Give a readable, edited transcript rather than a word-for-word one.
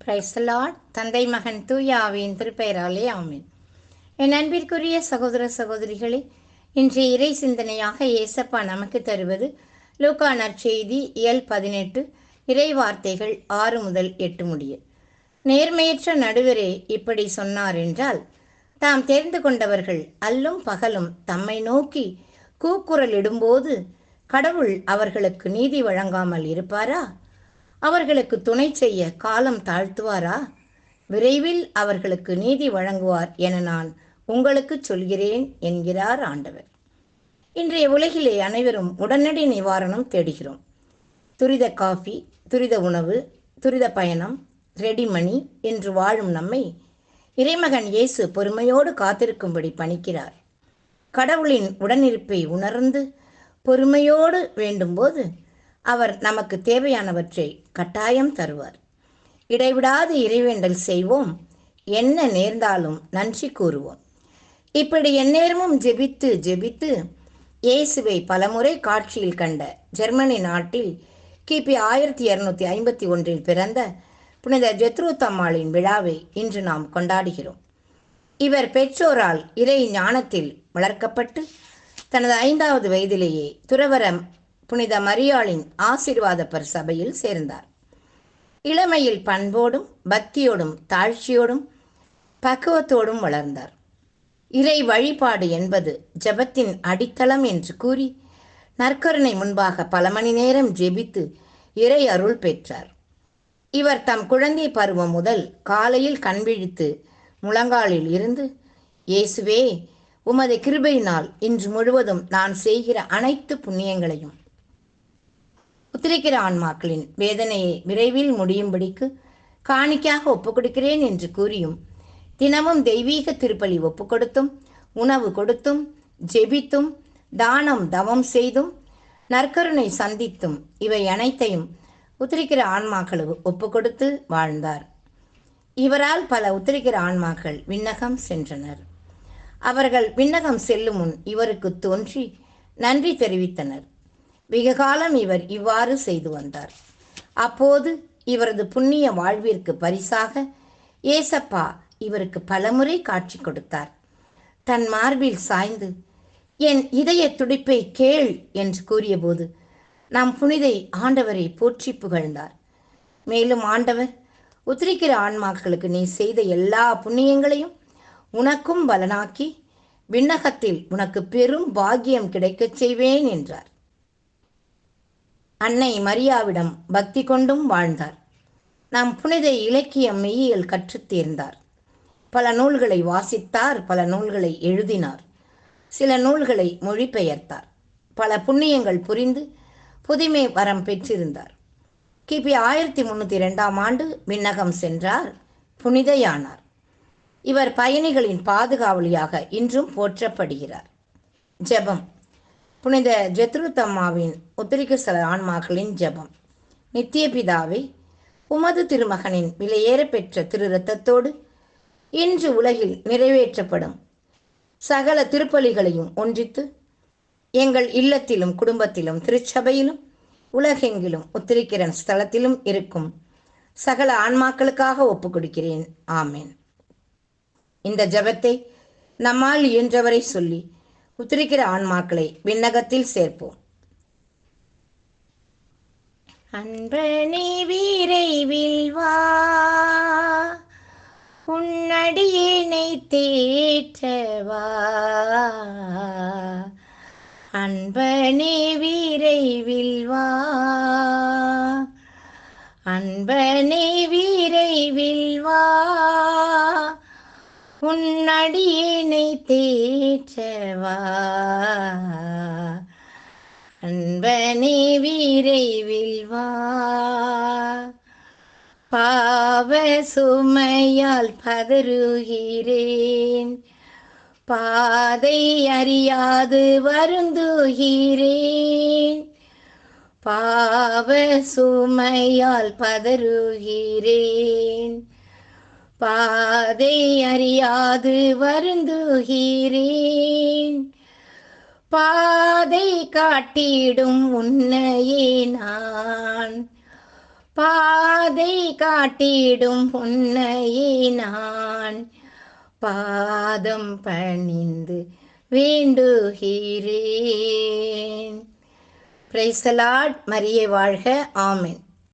Praise the Lord. தந்தை மகன் தூய ஆவியின் திருப்பெயராலே ஆமென். என் அன்பிற்குரிய சகோதர சகோதரிகளே, இன்றைய இறை சிந்தனையாக இயேசப்பா நமக்கு தருவது லூக்கா நற்செய்தி இயல் 18 இறை வார்த்தைகள் 6 முதல் 8 முடிய. நேர்மையற்ற நடுவரே இப்படி சொன்னார் என்றால், தாம் தெரிந்து கொண்டவர்கள் அல்லும் பகலும் தம்மை நோக்கி கூக்குரலிடும்போது கடவுள் அவர்களுக்கு நீதி வழங்காமல் இருப்பாரா? அவர்களுக்கு துணை செய்ய காலம் தாழ்த்துவாரா? விரைவில் அவர்களுக்கு நீதி வழங்குவார் என நான் உங்களுக்கு சொல்கிறேன் என்கிறார் ஆண்டவர். இன்றைய உலகிலே அனைவரும் உடனடி நிவாரணம் தேடுகிறோம். துரித காஃபி, துரித உணவு, துரித பயணம், ரெடி மணி என்று வாழும் நம்மை இறைமகன் இயேசு பொறுமையோடு காத்திருக்கும்படி பணிக்கிறார். கடவுளின் உடனிருப்பை உணர்ந்து பொறுமையோடு வேண்டும்போது அவர் நமக்கு தேவையானவற்றை கட்டாயம் தருவார். இடைவிடாது இறைவேண்டல் செய்வோம், என்ன நேர்ந்தாலும் நன்றி கூறுவோம். இப்படி எந்நேரமும் ஜெபித்து ஜெபித்து இயேசுவை பலமுறை காட்சியில் கண்ட ஜெர்மனி நாட்டில் கிபி 1251 பிறந்த புனித ஜெத்ரூத் அம்மாளின் விழாவை இன்று நாம் கொண்டாடுகிறோம். இவர் பெற்றோரால் இறை ஞானத்தில் வளர்க்கப்பட்டு தனது 5வது வயதிலேயே துறவரம் புனித மரியாளின் ஆசீர்வாத சபையில் சேர்ந்தார். இளமையில் பண்போடும் பக்தியோடும் தாழ்ச்சியோடும் பக்குவத்தோடும் வளர்ந்தார். இறை வழிபாடு என்பது ஜபத்தின் அடித்தளம் என்று கூறி நற்கருணை முன்பாக பல மணி நேரம் ஜெபித்து இறை அருள் பெற்றார். இவர் தம் குழந்தை பருவம் முதல் காலையில் கண்விழித்து முழங்காலில் இருந்து, இயேசுவே, உமது கிருபையினால் இன்று முழுவதும் நான் செய்கிற அனைத்து புண்ணியங்களையும் உத்திரிக்கிற ஆன்மாக்களின் வேதனையை விரைவில் முடியும்படிக்கு காணிக்கையாக ஒப்புக்கொடுக்கிறேன் என்று கூறியும், தினமும் தெய்வீக திருப்பலி ஒப்புக்கொடுத்தும், உணவு கொடுத்தும், ஜெபித்தும், தானம் தவம் செய்தும், நற்கருணை சந்தித்தும் இவை அனைத்தையும் உத்திரிக்கிற ஆன்மாக்களுக்கு ஒப்புக்கொடுத்து வாழ்ந்தார். இவரால் பல உத்திரிக்கிற ஆன்மாக்கள் விண்ணகம் சென்றனர். அவர்கள் விண்ணகம் செல்லும் முன் இவருக்கு தோன்றி நன்றி தெரிவித்தனர். வெகு காலம் இவர் இவ்வாறு செய்து வந்தார். அப்போது இவரது புண்ணிய வாழ்விற்கு பரிசாக ஏசப்பா இவருக்கு பலமுறை காட்சி கொடுத்தார். தன் மார்பில் சாய்ந்து, என் இதய துடிப்பை கேள் என்று கூறியபோது நாம் புனிதை ஆண்டவரை போற்றி புகழ்ந்தார். மேலும் ஆண்டவர், உத்திரிக்கிற ஆன்மாக்களுக்கு நீ செய்த எல்லா புண்ணியங்களையும் உனக்கும் பலனாக்கி விண்ணகத்தில் உனக்கு பெரும் பாக்கியம் கிடைக்கச் செய்வேன் என்றார். அன்னை மரியாவிடம் பக்தி கொண்டும் வாழ்ந்தார். நாம் புனித இலக்கியம் மெய்யியல் கற்றுத் தேர்ந்தார். பல நூல்களை வாசித்தார், பல நூல்களை எழுதினார், சில நூல்களை மொழிபெயர்த்தார். பல புண்ணியங்கள் புரிந்து புதுமை வரம் பெற்றிருந்தார். கிபி 1302 விண்ணகம் சென்றார், புனிதையானார். இவர் பயணிகளின் பாதுகாவலியாக இன்றும் போற்றப்படுகிறார். ஜெபம். புனித ஜெத்ரூத் அம்மாவின் உத்திரிக்க சில ஆன்மாக்களின் ஜெபம். நித்திய பிதாவே, உமது திருமகனின் விலையேற பெற்ற திரு இரத்தத்தோடு இன்று உலகில் நிறைவேற்றப்படும் சகல திருப்பலிகளையும் ஒன்றித்து எங்கள் இல்லத்திலும் குடும்பத்திலும் திருச்சபையிலும் உலகெங்கிலும் உத்திரிக்கிற ஸ்தலத்திலும் இருக்கும் சகல ஆன்மாக்களுக்காக ஒப்புக்கொடுக்கிறேன். ஆமேன். இந்த ஜெபத்தை நம்மால் இயன்றவரை சொல்லி உத்திரிக்கிற ஆன்மாக்களை விண்ணகத்தில் சேர்ப்போம். அன்பனே விரைவில் வா, உன்னடியினை தேற்றவா. அன்பனே விரைவில் வா, அன்பனே விரைவில் வா, உன்னடியினை தேற்றவா. அன்பனே விரைவில் வா. பாவ சுமையால் பதறுகிறேன், பாதை அறியாது வருந்துகிறேன். பாவ சுமையால் பதறுகிறேன், பாதை அறியாது வருந்துகிறேன். பாதை காட்டிடும் உன்னையே நான் பாதை காட்டிடும் பொன்னையே நான் பாதம் பணிந்து வேண்டுகிறேன். Praise the Lord. மரியே வாழ்க. ஆமென்.